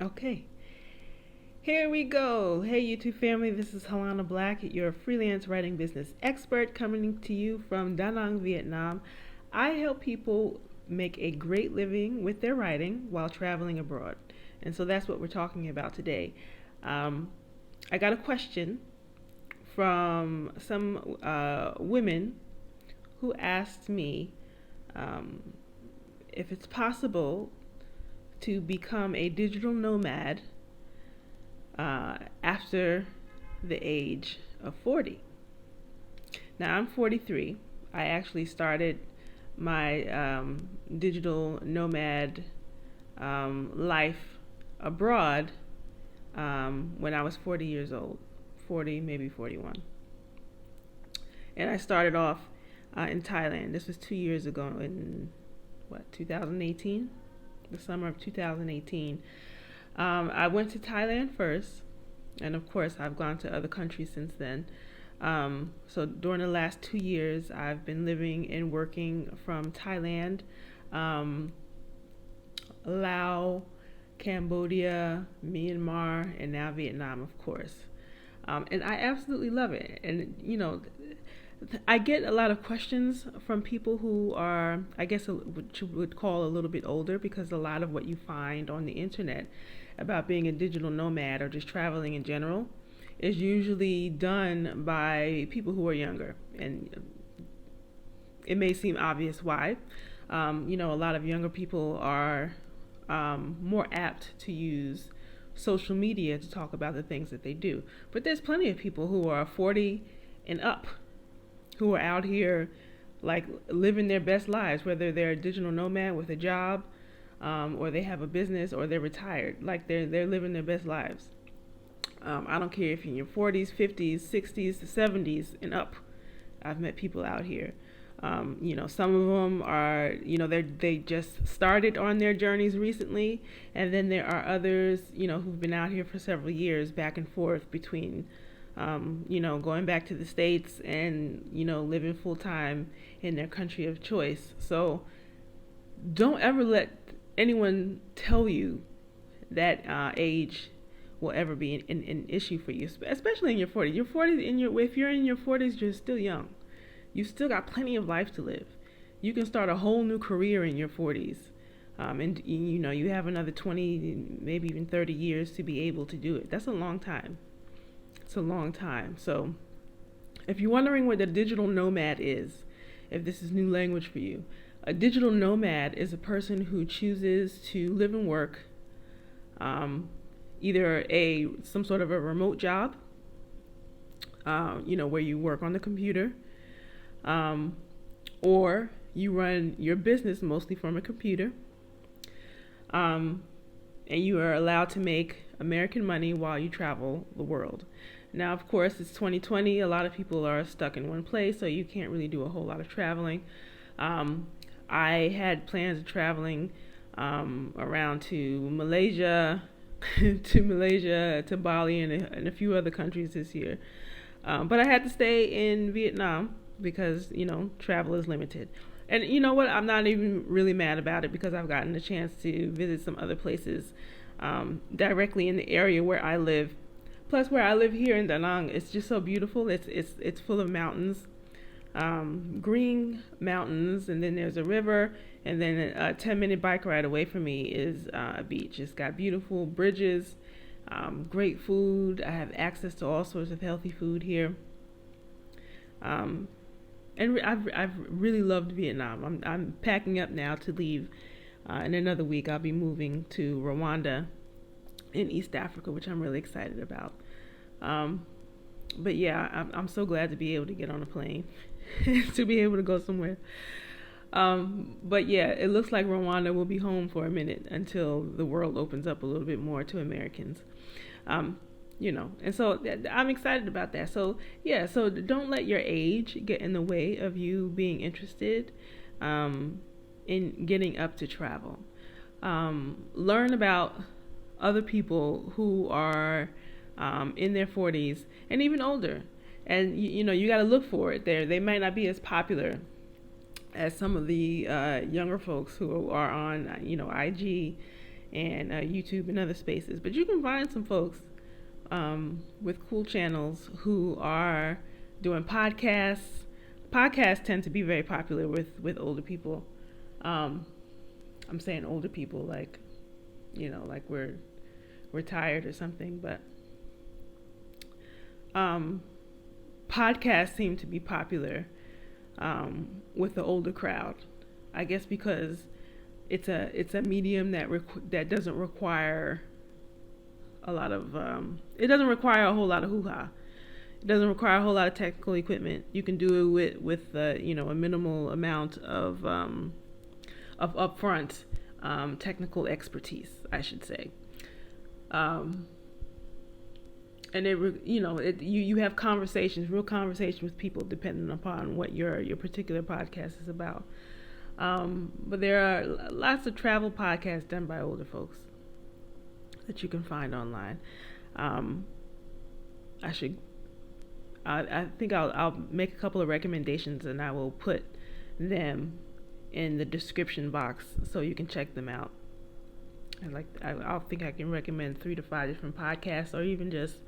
Okay, here we go. Hey, YouTube family, this is Halana Black, your freelance writing business expert, coming to you from Da Nang, Vietnam. I help people make a great living with their writing while traveling abroad. And so that's what we're talking about today. Um, I got a question from some women who asked me um, if it's possible to become a digital nomad after the age of 40. Now, I'm 43. I actually started my digital nomad life abroad when I was 40 years old, 40, maybe 41. And I started off in Thailand. This was 2 years ago in, 2018? The summer of 2018. I went to Thailand first, and of course, I've gone to other countries since then. So during the last 2 years, I've been living and working from Thailand, um, Laos, Cambodia, Myanmar, and now Vietnam, of course. And I absolutely love it. And, I get a lot of questions from people who are, I guess, what you would call a little bit older, because a lot of what you find on the internet about being a digital nomad or just traveling in general is usually done by people who are younger. And it may seem obvious why. A lot of younger people are more apt to use social media to talk about the things that they do. But there's plenty of people who are 40 and up who are out here like living their best lives, whether they're a digital nomad with a job, or they have a business, or they're retired. Like they're living their best lives. I don't care if you're in your 40s, 50s, 60s, 70s, and up. I've met people out here. Some of them are, they just started on their journeys recently, and then there are others, who've been out here for several years, back and forth between, going back to the States and, living full time in their country of choice. So don't ever let anyone tell you that age will ever be an issue for you, especially in your 40s. Your 40s, if you're in your 40s, you're still young. You still got plenty of life to live. You can start a whole new career in your 40s. And you have another 20, maybe even 30 years to be able to do it. That's a long time. It's a long time. So if you're wondering what a digital nomad is, if this is new language for you, a digital nomad is a person who chooses to live and work either some sort of a remote job, where you work on the computer, um, or you run your business mostly from a computer, um, and you are allowed to make American money while you travel the world. Now, of course, it's 2020. A lot of people are stuck in one place, so you can't really do a whole lot of traveling. Um, I had plans of traveling around to Malaysia, to Bali, and a few other countries this year. But I had to stay in Vietnam because travel is limited. And you know what? I'm not even really mad about it, because I've gotten a chance to visit some other places directly in the area where I live. Plus, where I live here in Da Nang, it's just so beautiful. It's full of mountains, green mountains, and then there's a river, and then a 10-minute bike ride away from me is a beach. It's got beautiful bridges, great food. I have access to all sorts of healthy food here. Um, and I've really loved Vietnam. I'm packing up now to leave. In another week, I'll be moving to Rwanda in East Africa, which I'm really excited about. Um, but yeah, I'm so glad to be able to get on a plane, to be able to go somewhere. But yeah, it looks like Rwanda will be home for a minute until the world opens up a little bit more to Americans. Um, and so I'm excited about that. So yeah, so don't let your age get in the way of you being interested um, in getting up to travel. Learn about other people who are in their 40s and even older, and you got to look for it. They might not be as popular as some of the younger folks who are on IG and YouTube and other spaces. But you can find some folks with cool channels who are doing podcasts. Podcasts tend to be very popular with older people. I'm saying older people, like, like we're tired or something, but podcasts seem to be popular with the older crowd. I guess because it's a medium that doesn't require a lot of it doesn't require a whole lot of hoo-ha. It doesn't require a whole lot of technical equipment. You can do it with a minimal amount of upfront technical expertise, I should say. And you have real conversations with people depending upon what your particular podcast is about. But there are lots of travel podcasts done by older folks that you can find online. I think I'll make a couple of recommendations, and I will put them in the description box so you can check them out. I think I can recommend 3 to 5 different podcasts, or even just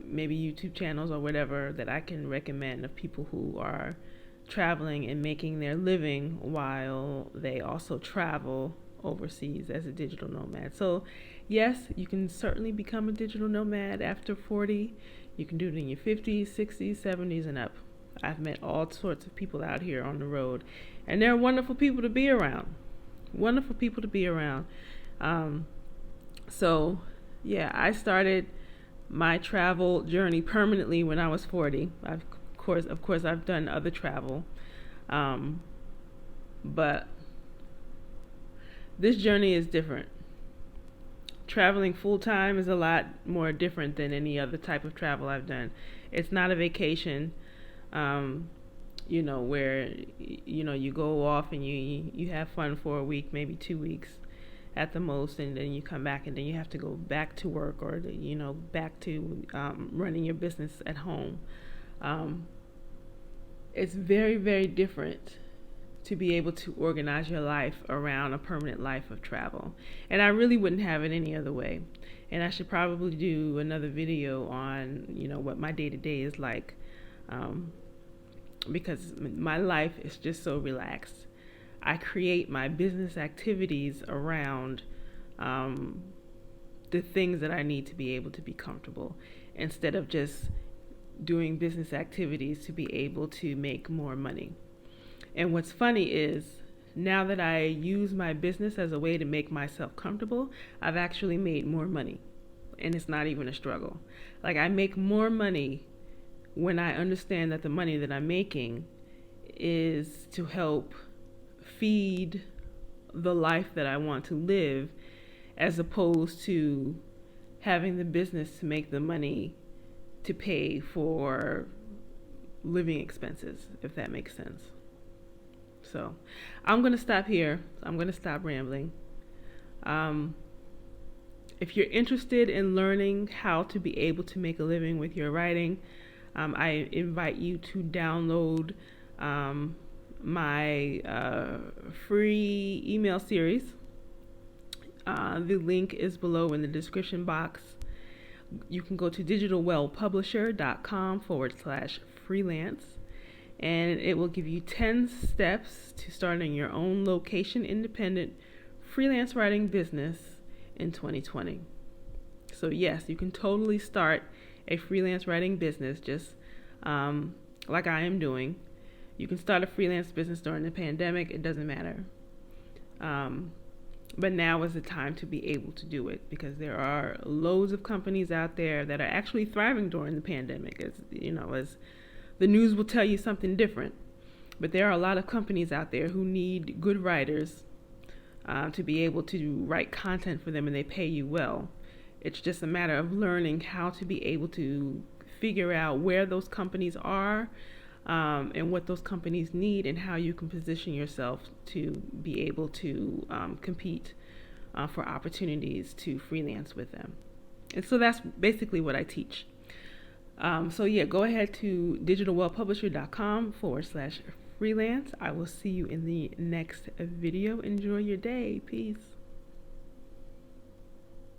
maybe YouTube channels or whatever that I can recommend of people who are traveling and making their living while they also travel overseas as a digital nomad. So yes, you can certainly become a digital nomad after 40. You can do it in your 50s, 60s, 70s, and up. I've met all sorts of people out here on the road, and they're wonderful people to be around. So yeah, I started my travel journey permanently when I was 40. Of course, I've done other travel, but this journey is different. Traveling full time is a lot more different than any other type of travel I've done. It's not a vacation, where you go off and you have fun for a week, maybe 2 weeks at the most, and then you come back and then you have to go back to work, or back to running your business at home. It's very, very different to be able to organize your life around a permanent life of travel, and I really wouldn't have it any other way. And I should probably do another video on what my day-to-day is like, because my life is just so relaxed. I create my business activities around the things that I need to be able to be comfortable, instead of just doing business activities to be able to make more money. And what's funny is, now that I use my business as a way to make myself comfortable, I've actually made more money, and it's not even a struggle. Like, I make more money when I understand that the money that I'm making is to help feed the life that I want to live, as opposed to having the business to make the money to pay for living expenses, if that makes sense. So I'm going to stop here. I'm going to stop rambling. If you're interested in learning how to be able to make a living with your writing, I invite you to download my free email series. The link is below in the description box. You can go to digitalwellpublisher.com/freelance, and it will give you 10 steps to starting your own location independent freelance writing business in 2020. So yes, you can totally start a freelance writing business, just like I am doing. You can start a freelance business during the pandemic. It doesn't matter. But now is the time to be able to do it, because there are loads of companies out there that are actually thriving during the pandemic. As the news will tell you something different. But there are a lot of companies out there who need good writers to be able to write content for them, and they pay you well. It's just a matter of learning how to be able to figure out where those companies are, and what those companies need, and how you can position yourself to be able to compete for opportunities to freelance with them. And so that's basically what I teach. So yeah, go ahead to digitalwellpublisher.com/freelance Freelance. I will see you in the next video. Enjoy your day. Peace.